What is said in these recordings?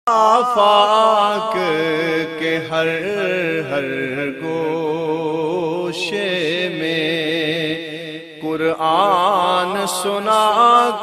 آفاق کے ہر گوشے میں قرآن سنا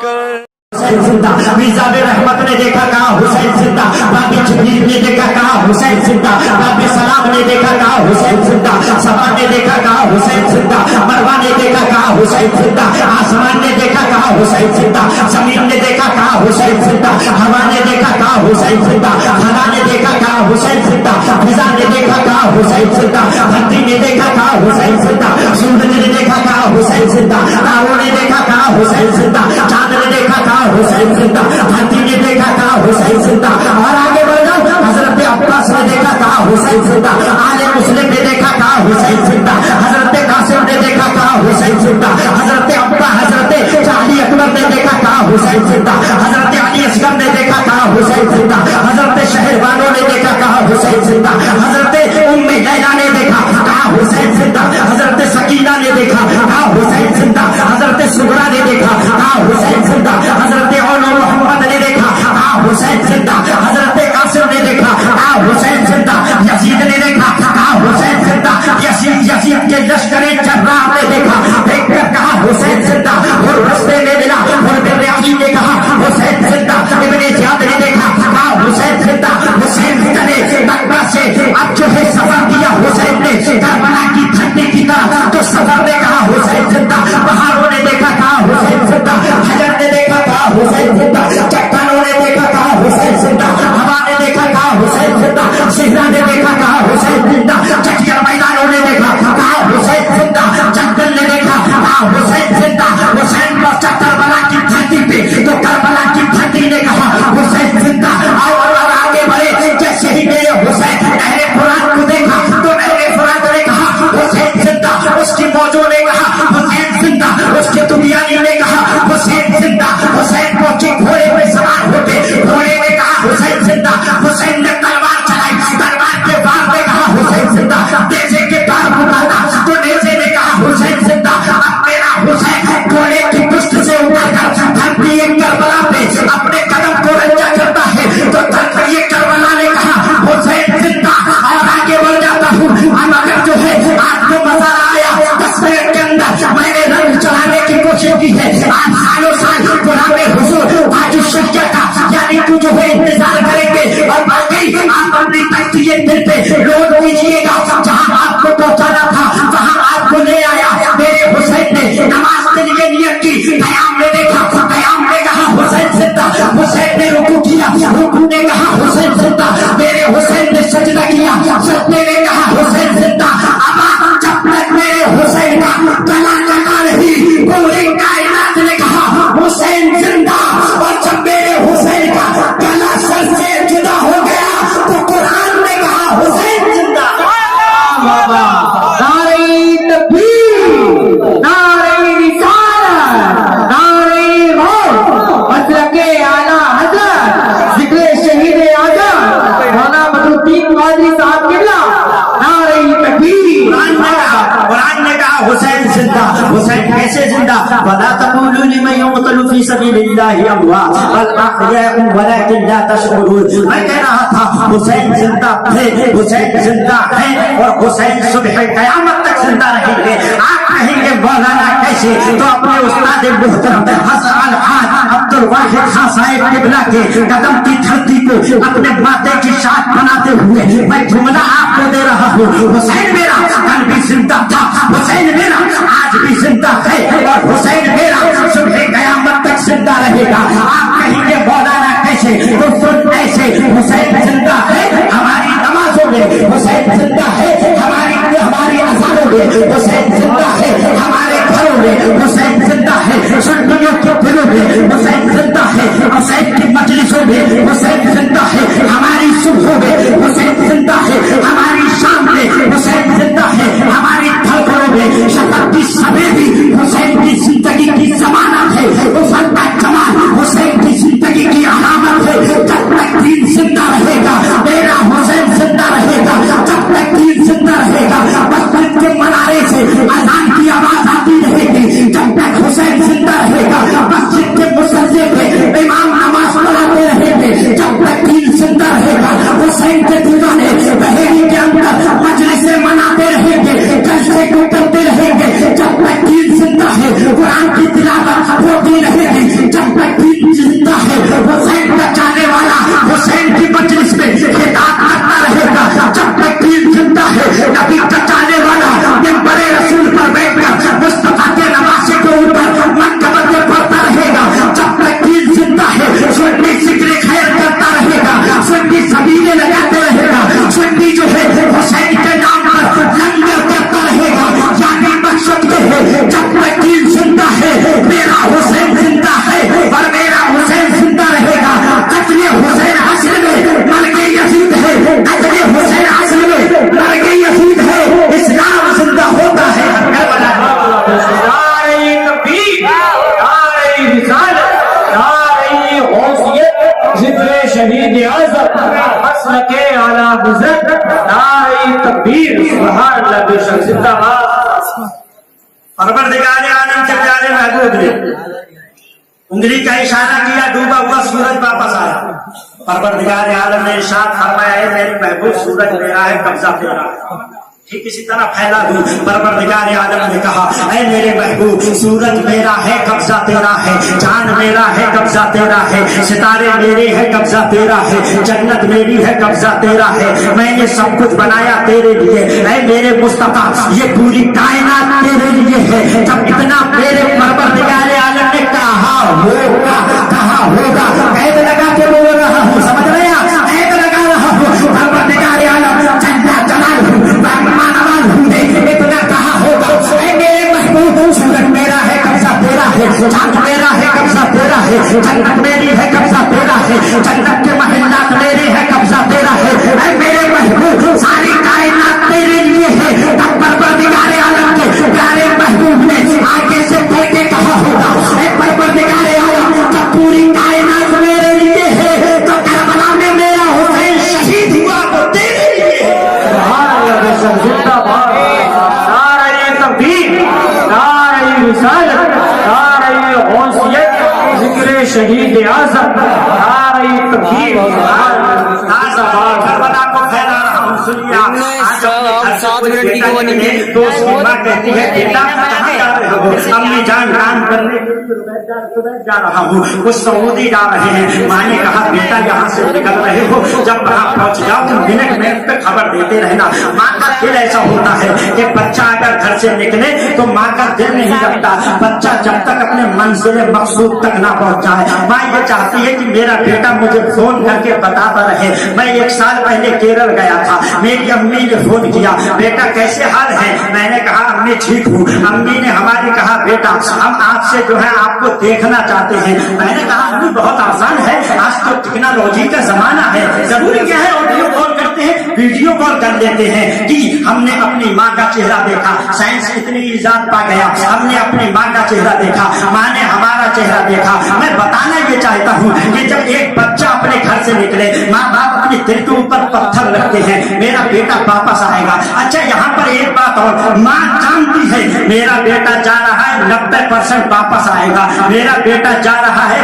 کر حسین زندہ مرزا بے رحمت نے دیکھا کہا حسین زندہ بابی جبریل نے دیکھا کہا حسین زندہ بابی سلام نے دیکھا کہا حسین زندہ سبا نے دیکھا کہا حسین زندہ مروہ نے دیکھا کہا حسین زندہ آسمان نے دیکھا کہا حسین زندہ زمین نے دیکھا کہا حسین زندہ ہوا نے دیکھا کہا حسین زندہ خلا نے دیکھا کہا حسین زندہ فضا نے دیکھا کہا حسین زندہ دھرتی نے دیکھا کہا حسین زندہ سورج نے دیکھا کہا حسین زندہ تاروں نے دیکھا کہا حسین زندہ چاند نے دیکھا کہا حسین زندہ دھرتی نے دیکھا کہا حسین زندہ اور آگے بڑھ جاؤ حضرت عباس نے دیکھا کہا حسین زندہ آل مسلم نے دیکھا کہا حسین زندہ حضرت قاسم نے دیکھا کہا حسین زندہ حضرت ابا حضرت علی اکبر نے دیکھا کہا حسین زندہ حضرت علی اصغر نے دیکھا کہا حسین زندہ حضرت شہر بانو نے دیکھا کہا حسین زندہ حضرت ام لیلا نے دیکھا کہا حسین زندہ حضرت سکینہ نے دیکھا کہا حسین زندہ حضرت سغرا نے دیکھا کہا حسین زندہ حضرت اولو محمد نے دیکھا کہا حسین زندہ حضرت قاسم نے دیکھا کہا حسین زندہ یزید نے دیکھا کہا حسین زندہ یزید کے لشکر جراح نے دیکھا دیکھ کر کہا حسین زندہ اور رستے میں ملا اور بر علی نے کہا حسین زندہ ابن زیاد نے دیکھا کہا حسین زندہ حسین زندہ نے مکہ سے اب جو ہے سفر کیا حسین نے کربلا کی دھرتی کی طرف تو سفر نے کہا حسین زندہ پہاڑوں نے دیکھا کہا حسین زندہ حجر نے دیکھا کہا حسین زندہ چٹانوں نے دیکھا کہا حسین زندہ ہوا نے دیکھا کہا حسین زندہ صحرا نے دیکھا کہا حسین زندہ چٹیل میدانوں نے دیکھا کہا حسین زندہ جنگل نے دیکھا کہا حسین زندہ حسین کو کربلا کی دھرتی پہ تو کربلا کی دھرتی نے کہا حسین زندہ اور آگے بڑھے جیسے ہی میرے حسین نہر فرات کو دیکھا تو نہر فرات نے کہا حسین زندہ اس کی موجوں نے کہا حسین زندہ اس کے دنیانی نے کہا حسین زندہ حسین کو کے گھوڑے پہ سوار ہوتے گھوڑے نے کہا حسین زندہ حسین نے تلوار چلائی تلوار کے وار نے کہا حسین زندہ نیزے کے پار پکارا تو نیزے نے کہا حسین زندہ اب میرا حسین گھوڑے کی پشت سے اتر کر دھرتی کربلا پہ اپنے قدم کو رنجا کرتا ہے تو دھرتی کربلا نے کہا حسین زندہ اور آگے بڑھ جاتا ہوں ہم اگر جو ہے آپ کو مزہ آیا 10 منٹ کے اندر میں نے رنگ چڑھانے کی کوشش کی ہے آپ سالوں سال قرآن حضور آج شکر کا یعنی تو جو ہے انتظار کریں گے اور باقی آپ اپنی تختی دل پہ روڈ دیجیے گا جہاں آپ کو پہنچانا تھا وہاں آپ کو لے آیا میرے حسین نے نماز کے لیے نیت کی قیام نے دیکھا قیام نے کہا حسین زندہ حسین نے رکوع کیا رکوع نے کہا حسین زندہ میرے حسین نے سجدہ کیا سجدے نے کہا حسین زندہ اب جب تک میرے حسین کا گلا لگا رہی پوری کائنات نے کہا حسین زندہ اور جب میرے حسین کا گلا سر سے جدا ہو گیا تو قرآن نے کہا حسین زندہ نعرہ تکبیر نعرہ رسالت نعرہ موت مسلک اعلیٰ حضرت ذکر شہید اعظم مولانا بدرالدین قادری صاحب قبلہ نعرہ تکبیر قرآن نے کہا حسین زندہ حسین کیسے زندہ وَلَا تَقُولُوا لِمَنْ يُقْتَلُ فِي سَبِيلِ اللَّهِ أَمْوَاتٌ بَلْ أَحْيَاءٌ وَلَكِنْ لَا تَشْعُرُونَ میں کہہ رہا تھا حسین زندہ ہے حسین زندہ ہے اور حسین صبح قیامت تک زندہ رہیں گے آپ کہیں گے مولانا کیسے تو اپنے استاد محترم حسن الحاج عبد الواحد خان صاحب قبلہ کے قدم کی دھرتی کو اپنے ماتھے کی شاخ بناتے ہوئے میں جملہ آپ کو دے رہا ہوں حسین میرا کل بھی زندہ تھا حسین میرا آج بھی زندہ ہے اور حسین میرا صبح قیامت تک زندہ رہے گا آپ کہیں گے مولانا کیسے تو سن ایسے حسین زندہ ہے ہماری نمازوں میں حسین زندہ ہے ہماری اذانوں میں حسین زندہ ہے ہمارے گھروں میں حسین زندہ ہے سنیوں کے دلوں میں حسین زندہ ہے حسین کی مجلسوں میں حسین زندہ ہے ہماری صبحوں میں حسین زندہ ہے ہماری شام میں حسین زندہ ہے ہماری دھڑکنوں میں شفق کی سویری حسین کی زندگی کی ضمانت ہے حسین کا جمال حسین کی زندگی کی علامت ہے جب تک हुसैन के दीवाने बहेड़ी के अंदर मजलिसें मनाते रहेंगे, जलसे को करते रहेंगे जब तक दीन जिंदा है। कुरान की तिलावत होती रहेगी जब तक दीन जिंदा है। हुसैन का चाहने वाला हुसैन की मजलिस में खिताब करता रहेगा जब तक दीन जिंदा है। नबी का चाहने वाला मिंबर रसूल पर बैठकर मुस्तफा के नवासे के ऊपर मनकबत पढ़ता रहेगा जब तक दीन जिंदा है। सुन्नी जिक्र खैर करता रहेगा, सुन्नी सबीले लगाते रहेगा, सुन्नी जो है हुसैन के नाम पर लंगर करता रहेगा। यानी मकसद ये है जब तक दीन जिंदा है मेरा हुसैन जिंदा है और मेरा हुसैन जिंदा रहेगा। कत्ले हुसैन असर में मर के यजीद है, कत्ले हुसैन असर में मर के यजीद है, इस्लाम जिंदा होता है। नारे तकबीर, नारे रिसालत, नारे गौसियत, जिक्र शहीद आज़म, मसलके आला हज़रत, नारे तकबीर, सुभान अल्लाह, बेशक जिंदाबाद। परवरदिगार आलम के प्यारे महबूब ने उंगली का इशारा किया, डूबा हुआ सूरज वापस आया। परवरदिगार आलम ने इरशाद फरमाया, है मेरे महबूब सूरज मेरा है, कब्जा तेरा है। ठीक इसी तरह फैला दूं। परवरदिगार आलम ने कहा, ऐ मेरे महबूब सूरज मेरा है, कब्जा तेरा है, चांद मेरा है, कब्जा तेरा है, सितारे मेरे है, कब्जा तेरा है, जन्नत मेरी है, कब्जा तेरा है। मैंने सब कुछ बनाया तेरे लिए, ऐ मेरे मुस्तफा ये पूरी कायनात तेरे लिए है। जब इतना मेरे परवरदिगार आलम ने कहा होगा, कैद लगा के बोल रहा हूँ, समझ रहे हैं? कैद लगा रहा हूँ। परवरदिगार आलम जल्ला जलाल हूँ, इतना कहा होगा, ऐ मेरे महबूब सूरज मेरा है, कब्जा तेरा है, चांद मेरा है, कब्जा तेरा है, जन्नत मेरी है, कब्जा तेरा है, जन्नत के महल्लात मेरे है, कब्जा तेरा है। ऐ मेरे महबूब सारी कायनात तेरे लिए है। तब परवरदिगार आलम के प्यारे महबूब ने आगे से बढ़ के कहा होगा, ऐ परवरदिगार आलम जब पूरी कायनात मेरे लिए है तो करबला में मेरा हुसैन शहीद हुआ तो तेरे लिए है। सुभान अल्लाह, बेशक जिंदाबाद। नारे तकबीर, नारे रिसालत, नारे गौसियत, जिक्र शहीद आज़म, नारे तकबीर, करबला को फैला रहा हूँ, सुनिए। आज अपने घर से कोई बेटा निकले तो उसकी माँ कहती है, बेटा कहाँ जा रहे हो? अम्मी जान काम करने जा रहा हूँ, कुछ सऊदी जा रहे हैं। माँ ने कहा, बेटा यहाँ से निकल रहे हो, जब वहाँ पहुँच जाओ तो मिनट मिनट पे खबर देते रहना। माँ का दिल ऐसा होता है कि बच्चा अगर घर से निकले तो माँ का दिल नहीं लगता, बच्चा जब तक अपने मंजिल मकसूद तक ना पहुँच जाए। माँ ये चाहती है कि मेरा बेटा मुझे फोन करके बताता रहे। मैं 1 साल पहले केरल गया था, मेरी अम्मी ने फोन किया, बेटा कैसे हाल है? मैंने कहा अम्मी ठीक हूँ। अम्मी ने हमारी कहा, बेटा हम आपसे जो है आपको देखना चाहते हैं। मैंने कहा अम्मी बहुत आसान है, आज तो टेक्नोलॉजी का जमाना है, जरूरी क्या है, ऑडियो कॉल करते हैं, वीडियो कॉल कर लेते हैं। कि हमने अपनी माँ का चेहरा देखा, साइंस इतनी इजाद पा गया, हमने अपनी माँ का चेहरा देखा, माँ ने हमारा चेहरा देखा। मैं बताना ये चाहता हूँ कि जब एक बच्चा अपने घर से निकले, माँ बाप अपने दिल के ऊपर पत्थर रखते हैं, मेरा बेटा वापस आएगा। अच्छा यहाँ पर एक बात और, माँ जानती है मेरा बेटा जा रहा है 90% वापस आएगा, मेरा बेटा जा रहा है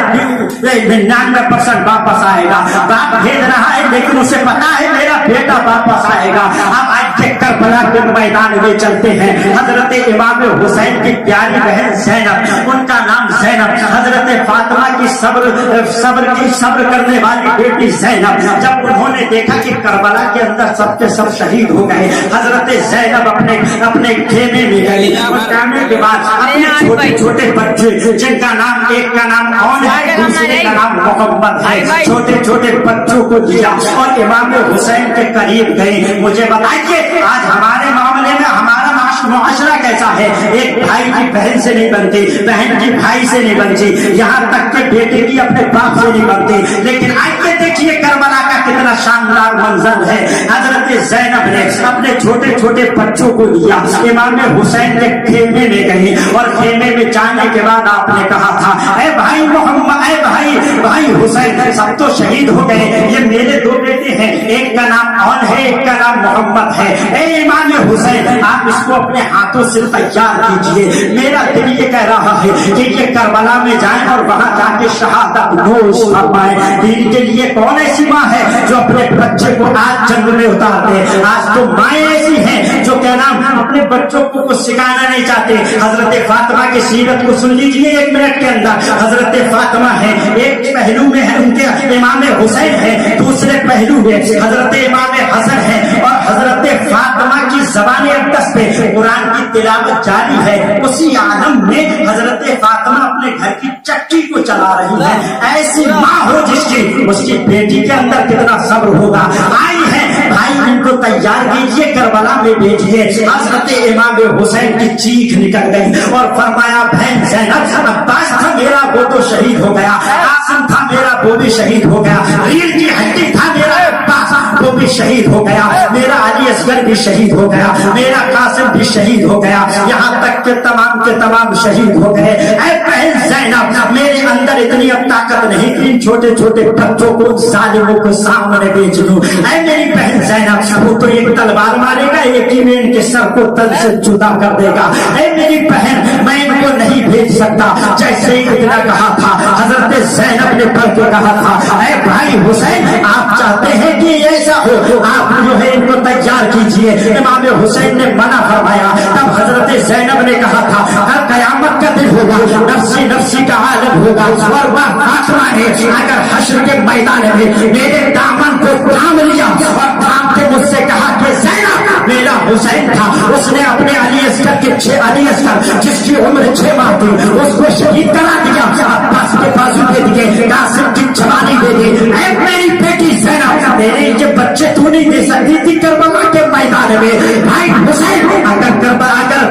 99% वापस आएगा। बाप भेज रहा है लेकिन उसे पता है मेरा बेटा वापस आएगा। अब आज करबला के मैदान में चलते हैं। हजरत इमाम हुसैन की प्यारी बहन ज़ैनब, उनका नाम ज़ैनब, हजरत फातिमा की सब्र करने वाली बेटी ज़ैनब, जब उन्होंने देखा कि करबला के अंदर सबके सब शहीद हो गए, हजरत ज़ैनब अपने खेमे में गई। जाने के बाद अपने छोटे छोटे बच्चे, जिनका नाम एक का नाम कौन है, दूसरे का नाम मोहम्मद है, छोटे छोटे बच्चों को दिया और इमाम हुसैन के करीब गए। मुझे बताइए आज हमारे मामले में हमारा मुआशरा कैसा है? एक भाई की बहन से नहीं बनती, बहन की भाई से नहीं बनती, यहाँ तक के बेटे की अपने बाप से नहीं बनती। लेकिन आइए देखिए करबला का कितना शानदार मंजर है। हजरत ज़ैनब ने अपने छोटे छोटे बच्चों को दिया, इमाम हुसैन के खेमे में गई और खेमे में जाने के बाद आपने कहा था, ऐ भाई मोहम्मद, ऐ भाई हुसैन, सब तो शहीद हो गए, ये मेरे 2 बेटे हैं, एक का नाम कौन है, एक का नाम मोहम्मद है। ए इमाम हुसैन, आप इसको अपने हाथों से तैयार कीजिए। मेरा दिल ये कह रहा है कि ये करबला में जाएं और वहां जाके शहादत नोश फरमाएं। दीन के लिए कौन ऐसी माँ है जो अपने बच्चे को आज जंग में उतार दे। आज तो माएँ ऐसी हैं जो क्या नाम अपने बच्चों को कुछ सिखाना नहीं चाहते। हजरत फातिमा की सीरत को सुन लीजिए एक मिनट के अंदर। हजरत फातिमा है, एक पहलू में है उनके इमाम हुसैन है, दूसरे पहलू में हजरत इमाम हसन है, और हजरत फातिमा की ज़बान अक़दस पे कुरान की तिलावत जारी है। उसी आलम में हजरत फातिमा अपने घर की चक्की को चला रही है। ऐसी माँ हो जिसकी उसकी बेटी के अंदर कितना सब्र होगा। आई है भाई, इनको तैयार कीजिए, करबला में भेजिए। हजरत इमाम हुसैन की चीख निकल गई और फरमाया, बहन ज़ैनब, अब्बास था मेरा वो तो शहीद हो गया, कासिम था मेरा वो भी शहीद हो गया, रीढ़ की हड्डी था मेरा अब्बास वो भी शहीद हो गया, मेरा अली असगर भी शहीद हो गया, मेरा कासिम भी शहीद हो गया, यहाँ तक के तमाम शहीद हो गए। ऐ बहन ज़ैनब, मेरे अंदर इतनी अब ताकत नहीं कि इन छोटे छोटे बच्चों को जालिमों को सामने बेच दूं। ऐ मेरी बहन ज़ैनब, वो तो एक तलवार मारेगा, एक ही में इनके सर को तन से जुदा कर देगा। ऐ मेरी बहन, मैं इनको नहीं भेज सकता। जैसे ही इतना कहा था, हजरत ज़ैनब ने पढ़ के कहा था, ऐ भाई हुसैन, आप चाहते हैं कि ऐसा हो, आप जो है इनको तैयार कीजिए। इमाम हुसैन ने मना फरमाया। तब हजरत ज़ैनब ने कहा था, कल कयामत का दिन होगा, नफ्सी नफ्सी का आलम होगा, और वह फातिमा ने अगर हश्र के मैदान में मेरे दामन को थाम लिया और थाम के मुझसे कहा कि ज़ैनब मेरा हुसैन था, उसने अपने अली असगर जिसकी उम्र 6 माह थी उसको शहीद करा दिया, अब्बास के बाजू दे दिए, कासिम की जवानी दे दी। ऐ मेरी बेटी ज़ैनब, मेरे ये बच्चे तू नहीं दे सकती थी करबला के मैदान में। भाई हुसैन, अगर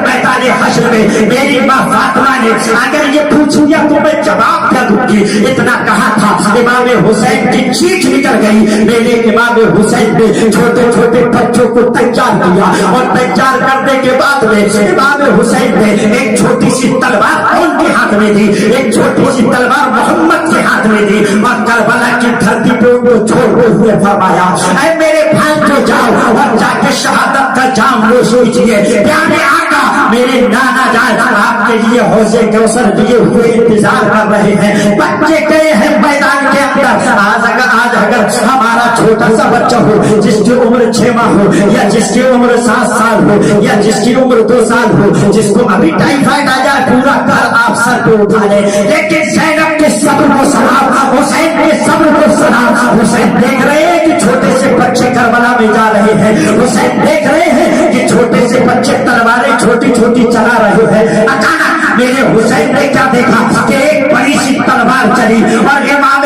मैदान हश्र में मेरी माँ फातिमा ने अगर ये पूछ लिया तो मैं जवाब क्या दूंगी। इतना कहा था, इमाम हुसैन की चीख निकल गई। मेरे इमाम हुसैन ने छोटे छोटे बच्चों को तैयार किया और तैयार करने के बाद में इमाम हुसैन ने एक छोटी सी तलवार कौन के हाथ में दी, एक छोटी सी तलवार मोहम्मद के हाथ में दी और करबला की धरती पे उनको छोड़ते हुए फरमाया, ऐ मेरे भाई को जाओ और जाके शहादत का जाम नोश कीजिए। प्यारे आका, मेरे नाना जान आपके लिए हौजे कौसर दिए हुए इंतजार कर रहे हैं। बच्चे गए हैं मैदान के अंदर। आज अगर हमारा छोटा सा बच्चा हो जिसकी उम्र 6 माह हो, या जिसकी उम्र 7 साल हो, या जिसकी उम्र 2 साल हो, जिसको अभी टाइफाइड आ जाए, पूरा घर आप सर पे उठा ले। लेकिन ज़ैनब के सब्र को सलाम, हुसैन के सब्र को सलाम। हुसैन देख रहे हैं कि छोटे से बच्चे करबला में जा रहे हैं। हुसैन देख रहे हैं कि छोटे से बच्चे तलवारें छोटी छोटी चला रहे हैं। अचानक मेरे हुसैन ने क्या देखा कि एक बड़ी सी तलवार चली और इमाम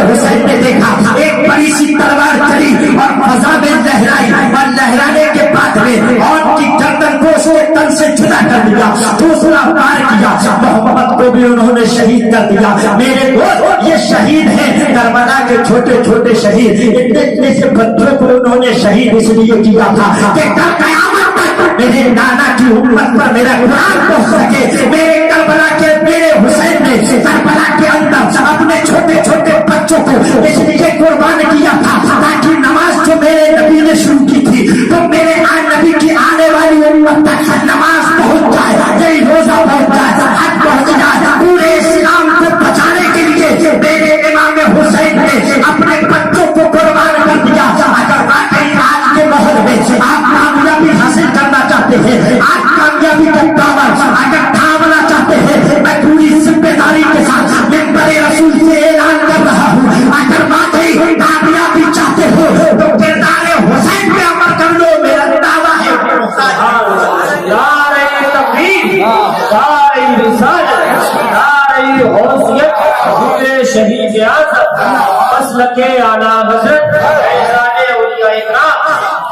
हुसैन ने देखा एक बड़ी सी तलवार चली और फजा में लहराई, और लहराने के बाद में और की गर्दन को उसके तन से जुदा कर दिया। दूसरा पार किया, मोहम्मद को भी उन्होंने शहीद कर दिया। मेरे दोस्त, ये शहीद है करबला के छोटे छोटे शहीद। इतने से बच्चों को उन्होंने शहीद इसलिए किया था कि कल कयामत तक मेरे नाना की उम्मत पर मेरा कुरान पहुंच सके। मेरे करबला के मेरे हुसैन ने करबला के अंदर अपने छोटे छोटे बच्चों को इसलिए कुर्बान किया था ताकि नमाज जो मेरे नबी ने शुरू की थी तो मेरे नबी की आने वाली उम्मत तक नमाज पहुंच जाए, यही रोजा पहुंच जाए, हज पहुंच जाए। पूरे इस्लाम को बचाने के लिए मेरे इमाम हुसैन ने अपने बच्चों को कुर्बान कर दिया। अगर वाकई आज के माहौल में आप कामयाबी हासिल करना चाहते हैं, आज कामयाबी का दामन अगर थामना चाहते हैं, मैं पूरी जिम्मेदारी के साथ मिंबर रसूल से ऐलान कर रहा हूँ, अगर वाकई कामयाबी चाहते हो तो किरदार हुसैन पे अमल कर लो। मेरा दावा है नारे तकबीर, नारे रिसालत, नारे गौसियत, जिक्र शहीद आज़म, मसलके आला हज़रत, ऐज़ाने औलिया इकराम,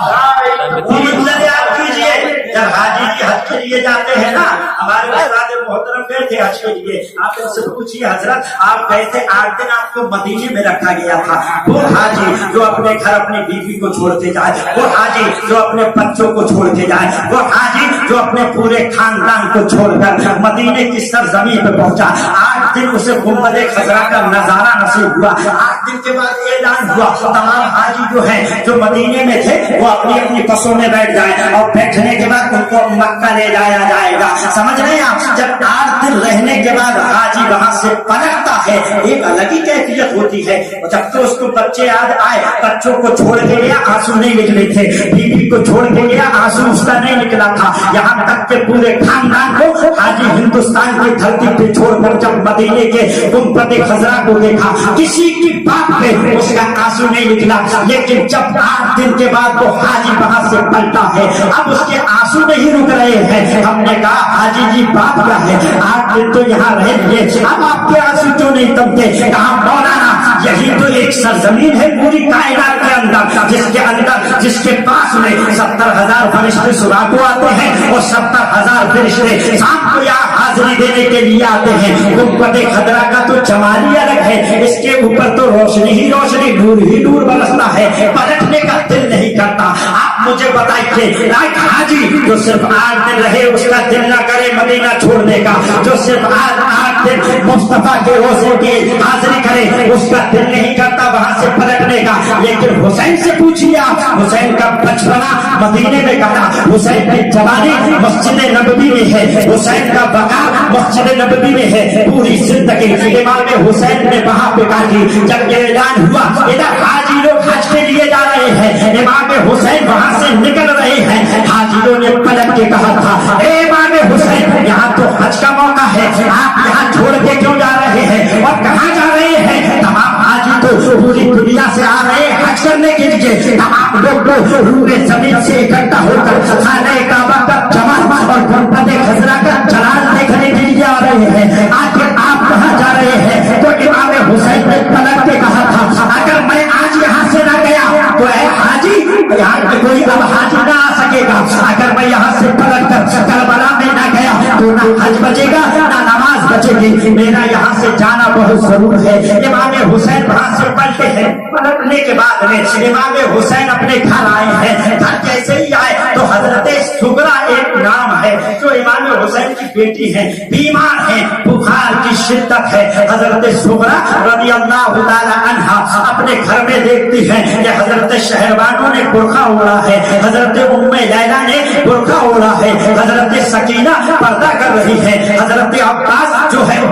नारे आप कीजिए। जब हाजी जी हज के लिए जाते हैं ना, हमारे उस्ताद मोहतरम गए थे हज के लिए, आप इनसे पूछिए हजरत आप गए थे 8 दिन आपको मदीने में रखा गया था। वो हाजी जो अपने घर अपनी बीवी को छोड़ के जाए, वो हाजी जो अपने बच्चों को छोड़ के जाए, वो हाजी जो अपने पूरे खानदान को छोड़कर मदीने की सरजमीन पे पहुंचा, 8 दिन उसे गुंबद खजरा का नजारा नसीब हुआ। 8 दिन के बाद ऐलान हुआ तमाम हाजी जो है जो मदीने में थे वो अपनी अपनी बसों में बैठ जाए और बैठने के बाद उनको मक्का ले जाया जाएगा। समझ रहे हैं आप? जब 8 दिन रहने के बाद हाजी वहां से पलटता है एक अलग ही कैफियत होती है। जब तो उसको बच्चे याद आए, बच्चों को छोड़ के गया आंसू नहीं निकले थे, बीवी को छोड़ के गया आंसू उसका नहीं निकला था, यहाँ तक के पूरे खानदान को हाजी हिंदुस्तान की धरती पे छोड़कर जब मदीने के गुंबद खजरा को देखा किसी की बात पे उसका आंसू नहीं निकला। लेकिन जब 8 दिन के बाद वो हाजी वहां से पलटा है अब उसके आंसू नहीं रुक रहे हैं। हमने कहा हाजी जी बात क्या है, 8 दिन तो यहाँ रह लिए, अब आपके आंसू क्यों नहीं थमते? कहा मौलाना यही तो एक सरजमीन है पूरी कायनात के अंदर जिसके पास में 70,000 फरिश्ते सुबह को आते हैं और 70,000 फरिश्ते शाम को यहाँ हाजिरी देने के लिए आते हैं। गुंबद खजरा का तो जमाल ही अलग है, इसके ऊपर तो रोशनी ही रोशनी नूर ही नूर बरसता है, पलटने का दिल नहीं करता। आप मुझे बताइए हाजी जो सिर्फ 8 दिन रहे उसका दिल न करे मदीना छोड़ने का, जो सिर्फ 8 दिन मुस्तफा के रोजे की हाजिरी करे उसका दिल नहीं करता वहां से पलटने का। लेकिन हुसैन से पूछिए आप, हुसैन का बचपना मदीने में कटा, हुसैन की जवानी मस्जिद नबवी में है, हुसैन का बका मस्जिद नबवी में है, पूरी जिंदगी इमाम हुसैन ने वहां पे काटी। जब ऐलान हुआ इधर हाजी लोग हज के लिए जा रहे हैं, इमाम हुसैन वहां से निकल रहे हैं, हाजियों ने पलट के कहा था ए इमाम हुसैन यहाँ तो हज का मौका है, आप यहाँ छोड़ के क्यों जा रहे हैं और कहाँ जा रहे हैं? तमाम हाजी तो पूरी दुनिया से आ रहे हैं हज करने के लिए, तमाम लोग रूए जमीन से इकट्ठा होकर खाने काबा का जमाल और गुंबद खजरा का जलाल देखने के लिए आ रहे हैं। आखिर आप कहाँ जा रहे हैं? तो इमाम हुसैन ने पलट के कहा था अगर मैं आज यहाँ से ना गया तो हाजी यहाँ कोई अब हाजी ना आ सकेगा, अगर मैं यहाँ से पलट कर करबला में ना गया तो ना हज बचेगा ना नमाज बचेगी, मेरा यहाँ से जाना बहुत जरूर है। इमाम हुसैन वहां से पलटे हैं, पलटने के बाद में इमाम हुसैन अपने घर आए हैं। घर जैसे ही आए तो हजरत सुगरा एक नाम है जो इमाम हुसैन की बेटी है, बीमार है, बुखार की शिद्दत है। हजरत सुगरा रज़ियल्लाहु ताला अन्हा अपने घर में देखती है कि हजरत शहरबानों ने बुर्खा ओढ़ा है, हजरत उम्मे लैला ने बुर्खा ओढ़ा है, हजरत सकीना पर्दा कर रही है, हजरत अब्बास जो है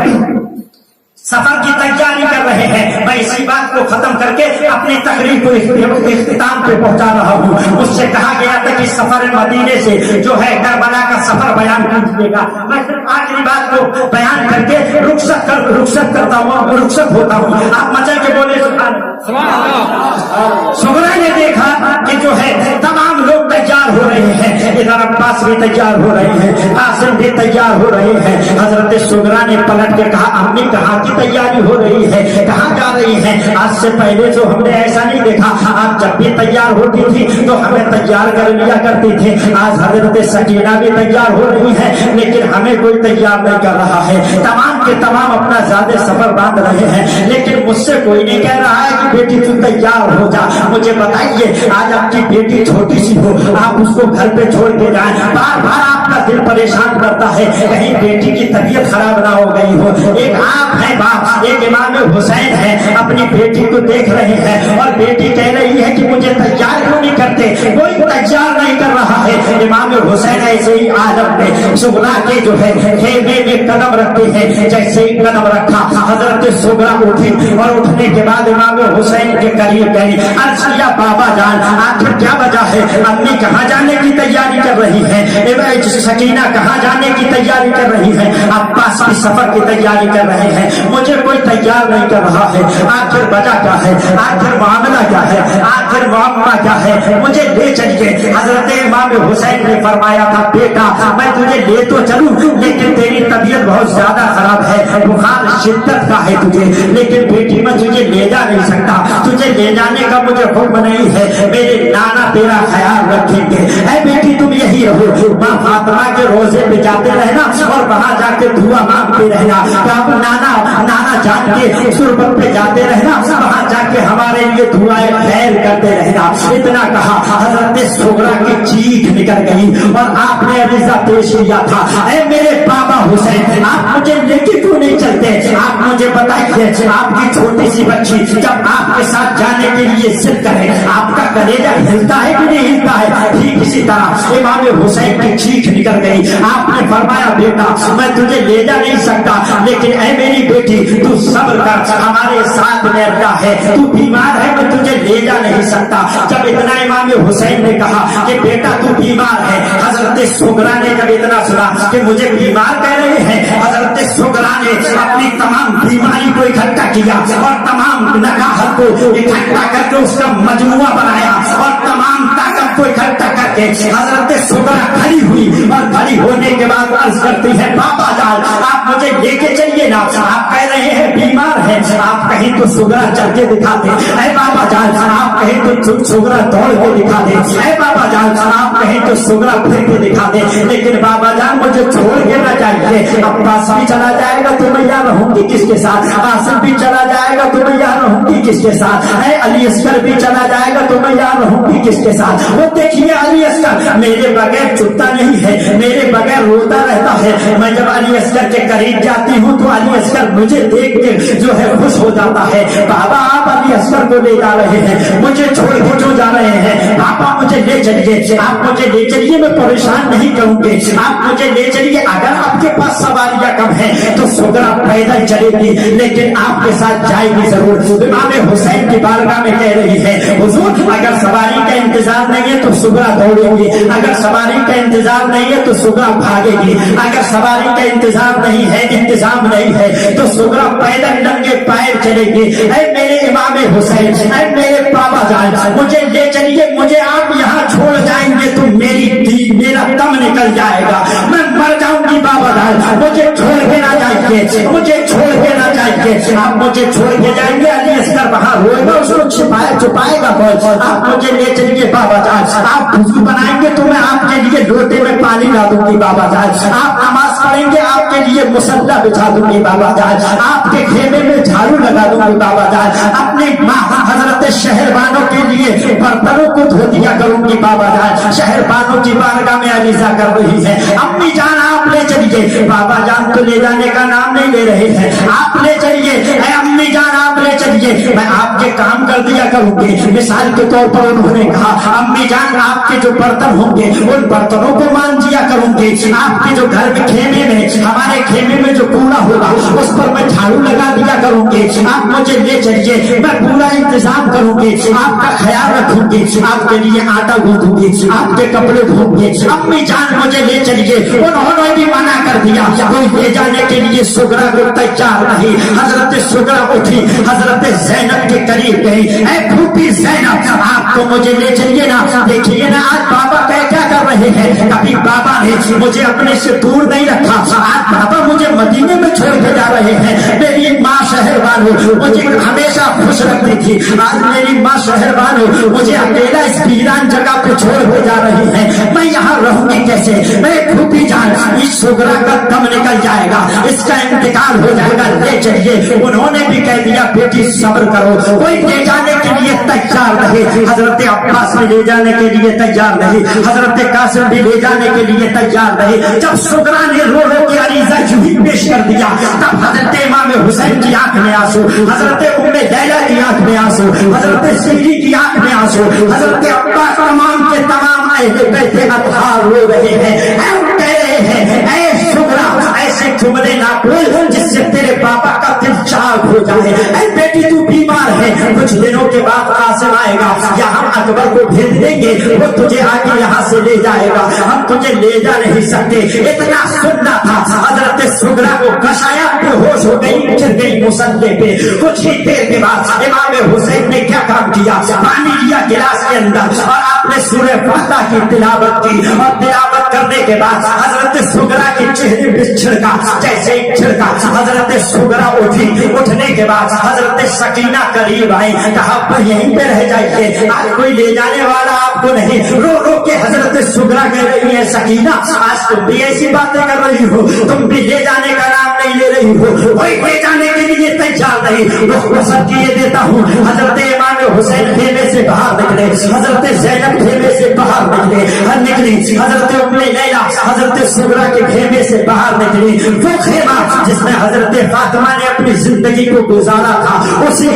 सफर की तैयारी कर रहे हैं। मैं इसी बात को खत्म करके अपनी तकरीर को इख्तिताम पे पहुंचा रहा हूँ। मुझसे कहा गया था कि सफर मदीने से जो है करबला का सफर बयान कीजिएगा। मैं सिर्फ आखिरी बात को बयान करके रुखसत करता हूँ, रुखसत होता हूँ। आप मचा के बोले सुगरा ने देखा कि जो है तमाम लोग तैयार हो रहे हैं, इधर अब्बास भी तैयार हो रहे हैं, कासिम भी तैयार हो रहे हैं। हजरत सुगरा ने पलट के कहा अम्मी कहाँ की तैयारी हो रही है, कहाँ जा रही है? आज से पहले जो हमने ऐसा नहीं देखा, आप जब भी तैयार होती थी तो हमें तैयार कर लिया करती थी। आज हजरत सकीना भी तैयार हो रही है लेकिन हमें कोई तैयार नहीं कर रहा है। तमाम के तमाम अपना ज्यादा सफर बांध रहे हैं लेकिन मुझसे कोई नहीं कह रहा है कि बेटी तू तैयार हो जा। मुझे बताइए आज आपकी बेटी छोटी सी हो, आप उसको घर पे छोड़ के जाए, बार बार आपका दिल परेशान करता है कहीं बेटी की तबीयत खराब ना हो गई हो। एक आप है बाप, एक इमाम हुसैन है, अपनी बेटी को देख रहे हैं और बेटी कह रही है कि मुझे तैयार क्यों नहीं करते, कोई तैयार नहीं कर रहा है। इमाम हुसैन ऐसे ही आदम में सुगरा के जो है खेमे में कदम रखते हैं, जैसे ही कदम रखा हजरत सुगरा उठी और उठने के बाद इमाम हुसैन के करीब गई। अर्ज किया बाबा जान आखिर क्या वजह है, अम्मी कहाँ जाने की तैयारी कर रही है, सकीना कहाँ जाने की तैयारी कर रही है, अब्बास की सफर की तैयारी कर रहे हैं, मुझे कोई तैयार नहीं कर रहा है। आखिर वजह क्या है, आखिर मामला क्या है, आखिर मामला क्या है, मुझे ले चलिए। हजरत इमाम हुसैन ने फरमाया था बेटा मैं तुझे ले तो चलूं लेकिन तेरी तबीयत बहुत ज्यादा खराब है, बुखार शिद्दत का है तुझे, लेकिन बेटी मैं तुझे ले जा नहीं सकता, तुझे ले जाने का मुझे हुक्म नहीं है, मेरे नाना तेरा ख्याल रखेंगे। ऐ बेटी तुम यही रहो, माँ फातिमा के रोजे पे जाते रहना और वहां जाके दुआ मांगते रहना, नाना जान के सुरबत पे जाते रहना, वहां जाके हमारे लिए दुआएं खैर करते रहना। इतना कहा हजरत सुगरा की चीख निकल गई और आपने अरिज़ा पेश पेश किया था। ऐ मेरे बाबा हुसैन, आप मुझे लेके क्यों नहीं चलते? आप मुझे बताइए, आपकी छोटी सी बच्ची जब आपके साथ जाने के लिए जिद करे, आपका कलेजा हिलता है कि नहीं हिलता है? ठीक इसी तरह इमाम हुसैन की चीख निकल गई। आपने फरमाया, बेटा मैं तुझे ले जा नहीं सकता, लेकिन ऐ मेरी बेटी तू सब्र कर, हमारे साथ में अल्लाह है, तू बीमार है, मैं तुझे ले जा नहीं सकता। जब इतना इमाम हुसैन ने कहा कि बेटा तू बीमार है, हजरत सुगरा ने जब इतना सुना कि मुझे बीमार कह रहे हैं, हजरत सुगरा ने अपनी तमाम बीमारी को इकट्ठा किया और तमाम नकाहत को इकट्ठा करके उसका मजमुआ बनाया और तमाम ताकत को इकट्ठा करके हजरत सुगरा खड़ी हुई और खड़ी होने के बाद अर्ज करती है, बाबा जान आप मुझे लेके चलिए ना, आप कह रहे हैं बीमार है, आप कहीं तो सुगरा चल के दिखा दे। ऐ बाबा जान आप कहीं तो सुगरा दौड़ के दिखा दे। ऐ बाबा जान आप कहीं तो सुगरा फिर के दिखा दे। लेकिन बाबा जान मुझे छोड़ के ना जाइए, अब्बास भी चला जाएगा तो मैं यहाँ रहूंगी किसके साथ? आसिफ भी चला जाएगा तो मैं यहाँ रहूंगी किसके साथ? है अली अस्कर भी चला जाएगा तो मैं यहाँ रहूंगी किसके साथ? वो देखिए अली अस्कर मेरे बगैर चुपता नहीं है, मेरे बगैर रोता रहता है। मैं जब अली अस्कर के करीब जाती हूँ तो अली अस्कर मुझे देख के जो है खुश हो जाता है। बाबा आप अली अस्कर को ले जा रहे हैं, मुझे छोड़ के जो जा रहे हैं, पापा मुझे ले चलिए, आप मुझे ले चलिए, मैं परेशान नहीं करूंगी, आप मुझे ले चलिए। अगर आपके पास सवारियां कम है तो सुगरा पैदल चलेगी, लेकिन आपके साथ जाएगी जरूर। इमाम हुसैन की बारगाह में कह रही है, हुजूर अगर सवारी का इंतजार नहीं है तो सुगरा दौड़ेगी, अगर सवारी का इंतजार नहीं है तो सुगरा भागेगी, अगर सवारी का इंतजार नहीं है, इंतजाम नहीं है तो सुगरा पैदल नंगे पैर चलेगी। ऐ मेरे इमाम हुसैन, ऐ मेरे बाबा जान मुझे ले चलिए, मुझे आप यहाँ छोड़ जाएंगे तो मेरा दम निकल जाएगा, मैं मर जाऊंगी। बाबा जान मुझे छोड़ के ना जाइए, मुझे छोड़ के ना जाइए, आप मुझे छोड़ के जाएंगे अली अस्कर वहां रोएगा, उसको छुपाएगा कौन? आप मुझे ले चलिए बाबा जान, आप खुशबू बनाएंगे तो मैं आपके लिए लोटे में पानी ला दूंगी बाबा जान, आप नमाज पढ़ेंगे आपके लिए मुसल्ला बिछा दूंगी बाबा जान, आपके खेमे में झाड़ू लगा दूंगी बाबा जान, अपने हजरत शहरबानों के लिए बर्तनों को धो दिया करूंगी बाबा जान। शहरबानों की बारगाह में अलीजा कर रही है, अम्मी जान आप ले चलिए। बाबा जान तो ले जाने का नाम नहीं ले रहे हैं, आप ले चलिए, अम्मी जान आप ले चलिए, मैं आपके काम कर दिया करूंगी। मिसाल के तौर पर उन्होंने कहा, अम्मी जान आपके जो बर्तन होंगे उन बर्तनों को मान दिया करूंगी, आपके जो घर में खेमे में, हमारे खेमे में जो कूड़ा होगा उस पर मैं झाड़ू लगा दिया करूंगी। आप मुझे ले चलिए, मैं पूरा इंतजाम करूंगी, आपका ख्याल रखूंगी, आपके लिए आटा गूंथूंगी, आपके कपड़े धोऊंगी। अम्मी जान मुझे ले चलिए, उन्होंने भी मना कर दिया, कोई ले जाने के लिए सुगरा को तैयार नहीं। हजरत सुगरा उठी, हजरत ज़ैनब के करीब गई, ऐ फूफी ज़ैनब आप तो मुझे ले चलिए ना, देखिए ना आज बाबा क्या कर रहे हैं। कभी बाबा ने मुझे अपने से दूर नहीं रखा, आज बाबा मुझे मदीने में छोड़ के जा रहे हैं। मेरी माँ शहरबानो मुझे हमेशा खुश रखती थी, आज मेरी माँ शहरबानो मुझे अकेला इस वीरान जगह पे छोड़ के जा रही है, मैं यहाँ रहूंगी कैसे? मैं फूफी जान इस सुगरा का दम निकल जाएगा, इसका इंतकाल हो जाएगा, ले चलिए। उन्होंने भी कह दिया बेटी सब्र करो, कोई ले जाने के लिए तैयार नहीं। हजरत अब्बास भी ले जाने के लिए तैयार नहीं, हजरत कासिम भी ले जाने के लिए तैयार नहीं। जब सुगरा ने रो रो के अरीजा यूं पेश कर दिया, तब हजरत इमाम हुसैन की आंख में आंसू, हजरत उम्मे लैला की आंख में आंसू, हजरत सिद्दीक की आंख में आंसू, हजरत अब्बास तमाम के तमाम अहले बैत अतहार रो रहे हैं, कह रहे हैं ऐ सुगरा ऐसे जुमले ना बोल जिससे तेरे पापा का दिल चाक हो जाए। ऐ बेटी तू बीमार है, कुछ दिनों के बाद कासिम आएगा, या हम अकबर को भेज देंगे, वो तुझे आके यहाँ से ले जाएगा, हम तुझे ले जा नहीं सकते। इतना सुनना था, हजरत सुगरा को कशाया बेहोश हो गई, गिर गई मुसल्ले पे। कुछ ही देर के बाद इमाम हुसैन ने क्या काम किया, पानी लिया गिलास के अंदर और आपने सूरह फातिहा की तिलावत की, और तिलावत करने के बाद हजरत सुगरा के चेहरे पे छिड़का, जैसे ही छिड़का हजरत सुगरा उठी, उठने के बाद हजरत सकीना करीब आई, कहा पर यहीं पे रह जाइए, आज कोई ले जाने वाला आपको नहीं। रो रो के हजरत सुगरा कह रही है, सकीना आज तुम भी ऐसी बातें कर रही हो, तुम भी ले जाने का नाम नहीं ले रही हो, कोई ले जाने के लिए तैयार नहीं। किए देता हूँ। हजरत इमाम हुसैन खेमे से बाहर निकले, हजरत ज़ैनब खेमे से باہر نکلی حضرت ام لیلا حضرت سغرا کے خیمے سے باہر نکلی. وہ خیمہ جس میں حضرت فاطمہ نے اپنی زندگی کو گزارا تھا, اسی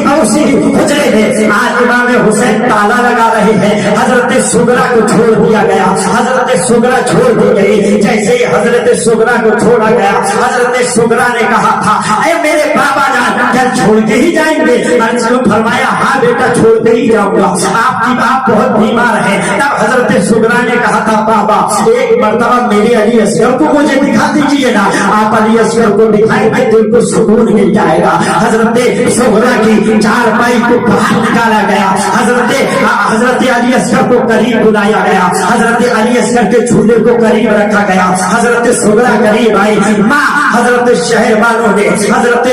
حجرے میں آج امام حسین تالا لگا رہے ہیں. حضرت سغرا کو چھوڑ دیا گیا, حضرت سغرا چھوڑ دی گئی. جیسے ہی حضرت سغرا کو چھوڑا گیا, حضرت سغرا نے کہا تھا اے میرے بابا جان کیا چھوڑ کے ہی جائیں گے؟ فرمایا ہاں بیٹا چھوڑ کے ہی جاؤں گا, آپ کی باپ بہت بیمار ہے. تب حضرت سغرا نے کہا تھا بابا ایک مرتبہ میرے علی اصغر کو مجھے دکھا دیجیے نا. آپ علی اصغر کو دکھائیں گے دل کو سکون مل جائے گا. حضرت سغرا کی چارپائی کو باہر نکالا گیا, حضرت علی اصغر کو قریب بلایا گیا, حضرت علی اصغر کے جھولے کو قریب رکھا گیا. حضرت سغرا قریب آئی, ماں حضرت شہر والوں نے حضرت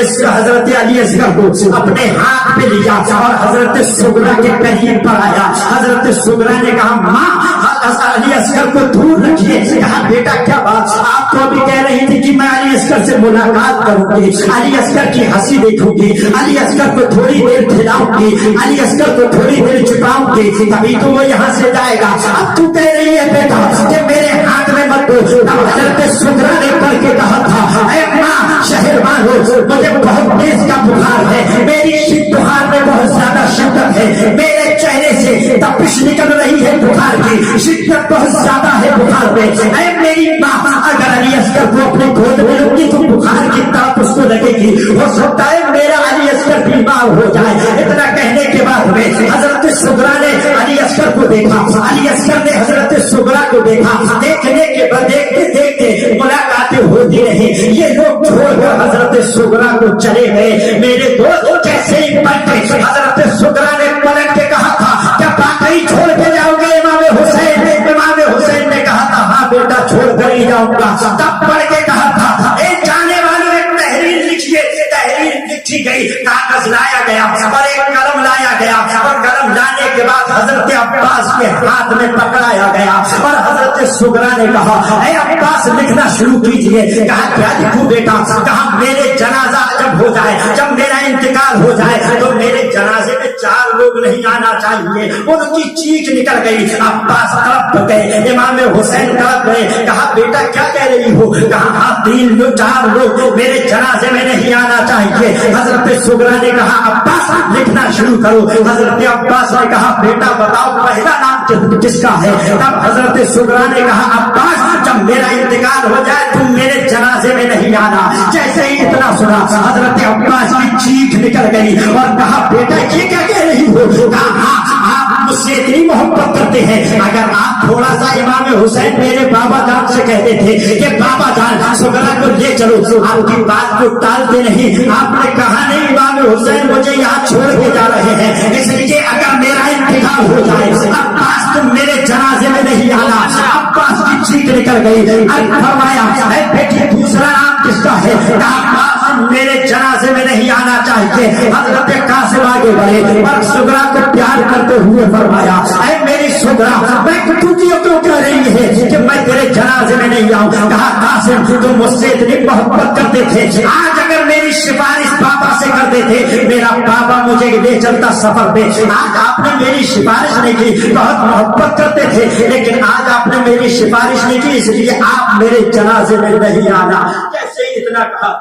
علی اصغر کو اپنے ہاتھ پہ لیا اور حضرت سغرا کے قریب پر آیا. حضرت سغرا نے کہا ماں علی اصغر کو دور رکھیے. کہا بیٹا کیا بات, آپ تو ابھی کہہ رہی تھی کہ میں علی اصغر سے ملاقات کروں گی, علی اصغر کی ہنسی دیکھوں گی, علی اصغر کو تھوڑی دیر کھلاؤں گی, علی اصغر کو تھوڑی دیر چھپاؤں گی, تبھی تو وہ یہاں سے جائے گا. اب تو کہہ رہی ہے بیٹا کہ میرے ہاتھ میں مت دو. تب حضرت سغرا نے پڑھ کے کہا تھا اے ماں شہر والوں مجھے بہت تیز کا بخار ہے, میری بخار میں بہت زیادہ شدت ہے, میرے چہرے سے تپش نکل رہی ہے بخار کی, شدت بہت زیادہ ہے بخار میں. اے میری ماں اگر علی اصغر کو اپنے گود میں لوں گی تو بخار کی طرف اس کو لگے گی, ہو سکتا ہے میرا علی اصغر بیمار ہو جائے. اتنا کہنے کے بعد میں حضرت سغرا نے علی اصغر کو دیکھا, علی اصغر نے حضرت سغرا کو دیکھا. دیکھنے کے بعد دیکھتے دیکھتے ملاقاتیں ہوتی رہی. یہ لوگ چھوڑ کر حضرت سغرا کو چلے گئے. میرے دوست کیسے ہی پلٹے, حضرت سغرا نے پلٹ کے کہا تھا کیا باقی چھوڑ کے جاؤ گے امام حسین؟ امام حسین نے کہا تھا ہاں بیٹا چھوڑ کر ہی جاؤں گا. تب پڑھ کے کہا تھا اے جانے والوں ایک تحریر لکھیے. تحریر لکھی گئی, کاغذ لایا گیا اور ایک قلم لایا گیا, اور قلم لانے کے بعد حضرت عباس کے ہاتھ میں پکڑایا گیا اور حضرت سغرا نے کہا اے عباس لکھنا شروع کیجیے. کہا کیا لکھوں بیٹا؟ کہا میرے جنازہ جب ہو جائے, جب میرا انتقال ہو جائے تو میرے جنازے میں 4 لوگ نہیں آنا چاہیے. ان کی چیخ نکل گئی, عباس تڑپ گئے, امام حسین تڑپ گئے. کہا بیٹا کیا کہہ رہی ہو؟ کہا ہاں 4 لوگ میرے جنازے میں نہیں آنا چاہیے. حضرت سغرا نے کہا عباس لکھنا شروع کرو. حضرت عباس نے کہا بیٹا بتاؤ پہلا نام کس کا ہے؟ تب حضرت سغرا نے کہا عباس جب میرا انتقال ہو جائے تم میرے جنازے میں نہیں آنا. جیسے ہی اتنا سنا حضرت عباس کی چیخ نکل گئی اور کہا بیٹا یہ کیا کہہ رہی ہو؟ کہا ہاں آپ مجھ سے اتنی محبت کرتے ہیں, اگر آپ تھوڑا سا امام حسین میرے بابا جان سے کہتے تھے کہ بابا جان سغرا کو لے چلو, آپ کی بات کو ٹالتے نہیں. آپ نے کہا نہیں امام حسین مجھے یہاں چھوڑ کے جا رہے ہیں, اس لیے اگر میرا انتقال ہو جائے عباس تم میرے جنازے میں نہیں آنا. عباس کی چیخ نکل گئی. فرمایا اے بیٹی دوسرا نام کس کا ہے؟ عباس میرے جنازے میں نہیں آنا چاہیے. حضرت قاسم آگے بڑھے اور سغرا کو پیار کرتے ہوئے فرمایا اے میری سغرا میں تجھے کیوں کہہ رہی ہے کہ میں تیرے جنازے میں نہیں آؤں؟ کہا قاسم تم مجھ سے اتنی محبت کرتے تھے, آج اگر میری سفارش پاپا سے کرتے تھے میرا پاپا مجھے لے چلتا سفر پہ. آج آپ نے میری سفارش نہیں کی, بہت محبت کرتے تھے لیکن آج آپ نے میری سفارش نہیں کی, اس لیے آپ میرے جنازے میں نہیں آنا. جیسے ہی اتنا کہا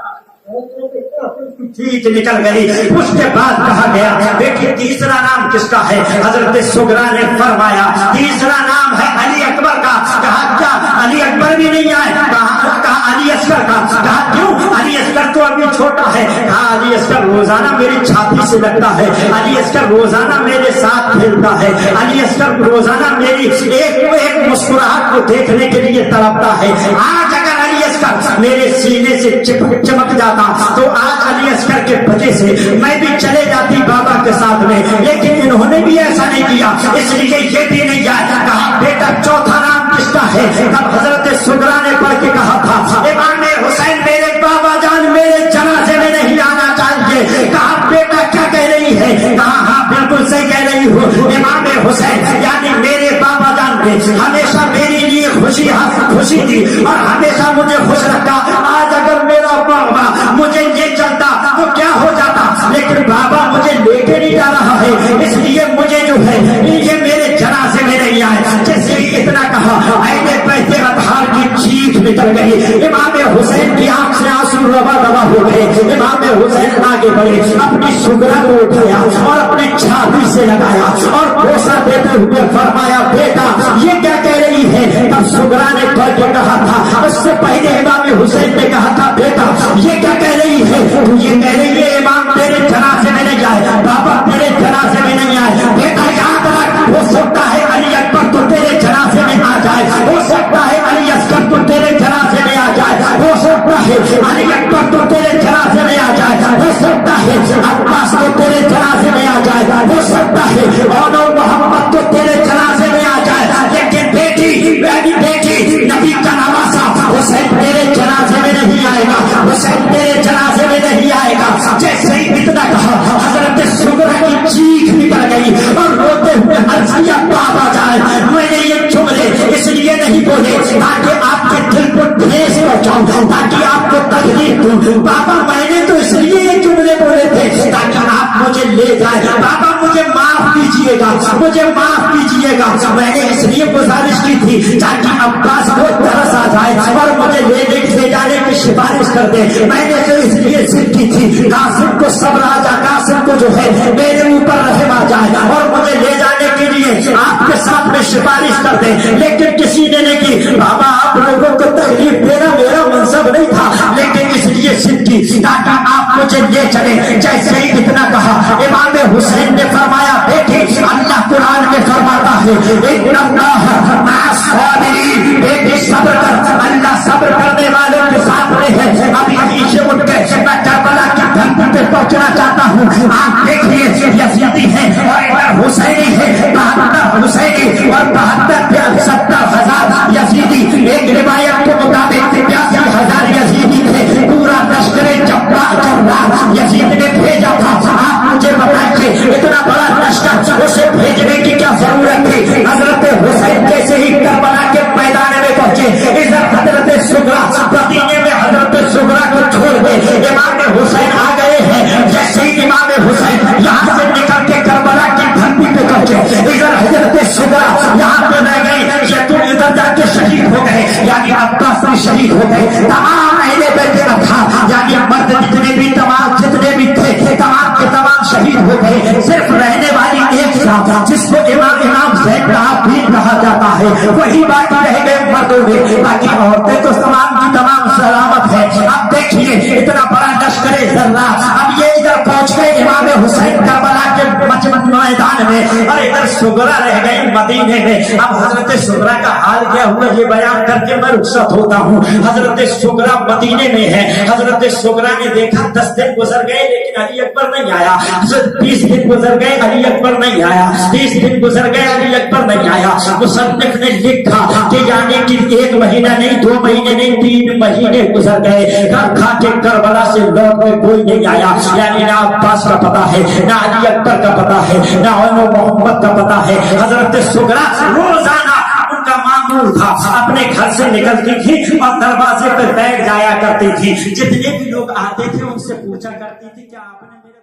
چیخ نکل گئی. اس کے بعد کہا گیا بیٹی تیسرا نام کس کا ہے؟ حضرت سغرا نے فرمایا تیسرا نام ہے علی اکبر کا. کہا کیا علی اکبر بھی نہیں آئے؟ کہا علی اصغر کا. کہا کیوں؟ علی اصغر تو ابھی چھوٹا ہے. کہا علی اصغر روزانہ میری چھاتی سے لگتا ہے, علی اصغر روزانہ میرے ساتھ کھیلتا ہے, علی اصغر روزانہ میری ایک مسکراہٹ کو دیکھنے کے لیے تڑپتا ہے. آج اگر علی اصغر میرے سینے سے چمک جاتا تو آج علی اصغر کے وجہ سے میں بھی چلے جاتی بابا کے ساتھ میں, لیکن انہوں نے بھی ایسا نہیں کیا, اس لیے یہ بھی نہیں آیا. کہا بیٹا چوتھا نام کس کا ہے؟ تب حضرت سغرا نے پڑھ کے کہا تھا امام حسین میرے بابا جان میرے جنازے میں نہیں آنا چاہیے. کہا بیٹا کیا کہہ رہی ہے؟ کہا ہاں بالکل صحیح کہہ رہی ہو. امام حسین یعنی میرے بابا جان نے ہمیشہ میرے لیے خوشی دی اور ہمیشہ مجھے خوش رکھا. آج اگر میرا بابا مجھے لے چلتا تو کیا ہو جاتا, لیکن بابا مجھے لے کے نہیں جا رہا ہے, اس لیے مجھے جو ہے یہ میرے جنازے میں نہیں آئے. جیسے गई। इमाम हुसैन की आंख से आंसू रवा रवा हो गए। इमाम हुसैन आगे बढ़े, अपनी सुगरा को उठाया और अपनी छाती से लगाया और बोसा देते हुए फरमाया, बेटा ये क्या कह रही है? तब सुगरा ने जो कहा था, उससे पहले इमाम हुसैन ने कहा था, बेटा ये क्या कह रही है? तू ये कह रही है इमाम तेरे जनाजे में नहीं आए, बाबा तेरे जनाजे में नहीं आए। बेटा याद रख, हो सकता है अली अकबर तो तेरे जनाजे में आ जाए, हो सकता है अली असगर तो तेरे जनाजे में आ जाए, हो सकता है अली अकबर तो तेरे जनाजे में आ जाए, हो सकता है अब्बास तो तेरे जनाजे में आ जाए, हो सकता है और मोहम्मद तो तेरे जनाजे में आ जाए, लेकिन बेटी मेरी बेटी नबी का नवासा हुसैन तेरे जनाजे में नहीं आएगा, हुसैन तेरे जनाजे में नहीं आएगा। जैसे ही इतना कहा, हजरत सुगरा की चीख निकल गई और रोते हुए अर्ज किया, बाबा जान मैंने ये जुमले इसलिए नहीं बोले ताकि आपके दिल को ठेस पहुंचाऊं, ताकि आपको तकलीफ दूं। बाबा मैंने तो इसलिए ये जुमले बोले थे ताकि आप मुझे ले जाए। बाबा मुझे माफ कीजिएगा, मुझे माफ कीजिएगा। मैंने इसलिए गुजारिश की थी ताकि अब्बास को तरस आ जाए और मुझे ले जाने की सिफारिश कर दे। मैंने तो इसलिए जिद की थी कासिम को सब राजा कासिम को जो है मेरे ऊपर रहम आ जाए और मुझे ले जाने के लिए आपके साथ में सिफारिश कर दे, लेकिन किसी ने नहीं की। बाबा आप लोगों को तकलीफ देना मेरा मनसब नहीं था, लेकिन इसलिए जिद की ताकि आप मुझे ले चले। जैसे ही इतना कहा, इमाम हुसैन ने फरमाया, बेटी अल्लाह कुरान में फरमाता है बेटी सब्र कर, अल्लाह सब्र करने वालों के साथ में है। अभी नीचे उठ के मैं करबला की धरती पे पहुंचना चाहता हूँ। आप देखिए यजीदी है और हुसैनी है, 72 हुसैनी और 70,000 यजीदी। एक रिवायत के मुताबिक 83,000 यजीदी थे। पूरा लश्करे जब्बार यजीद ने भेजा था। आप मुझे बताइए इतना बड़ा लश्कर उसे भेजने की क्या जरूरत थी? हजरत हुसैन जैसे ही करबला के मैदान में पहुंचे, इधर हजरत सुगरा मदीने में हजरत सुगरा को छोड़ दे इमाम हुसैन आ गए हैं। जैसे ही इमाम हुसैन यहाँ से निकल के करबला की धरती पे पहुंचे, इधर हजरत सुगरा यहाँ पे रह गई। तुम इधर जाके शहीद हो गए, यानी अब्बास भी शहीद हो गए। तमाम अहले बैत का था, यानी मर्द जितने भी तमाम जितने भी थे तमाम के तमाम शहीद हो गए। सिर्फ रहने वाली एक साथ जिसको इमाम ज़ैद कहा जाता है, वही बाकी रह गए मर्दों में। बाकी औरतें तो तमाम की तमाम सलामत है। अब देखिए इतना बड़ा लश्करे जर्रा, अब ये इधर पहुंच गए इमाम हुसैन करबला के मैदान में और इधर सुगरा रह गए मदीने में। अब हजरत सुगरा का हाल क्या हुआ ये बयान करके मैं रुखसत होता हूँ। हजरत सुगरा मदीने में है। हजरत सुगरा ने देखा 10 दिन गुजर गए लेकिन अली अकबर नहीं आया। 20 दिन गुजर गए अली अकबर नहीं आया। 30 दिन गुजर गए अली अकबर नहीं आया। मुसन्निफ ने लिखा कि यानी कि 1 महीना नहीं, 2 महीने नहीं, 3 महीने गुजर गए। घर खा के करबला से लौट में कोई नहीं आया। यानी ना अब्बास का पता है, ना अली अकबर का पता है, ना मोहम्मद का पता है। हजरत सुगरा रोजाना उनका मामूल था, अपने घर से निकलती थी और दरवाजे पर बैठ जाया करती थी। जितने भी लोग आते थे उनसे पूछा करती थी कि आपने मेरे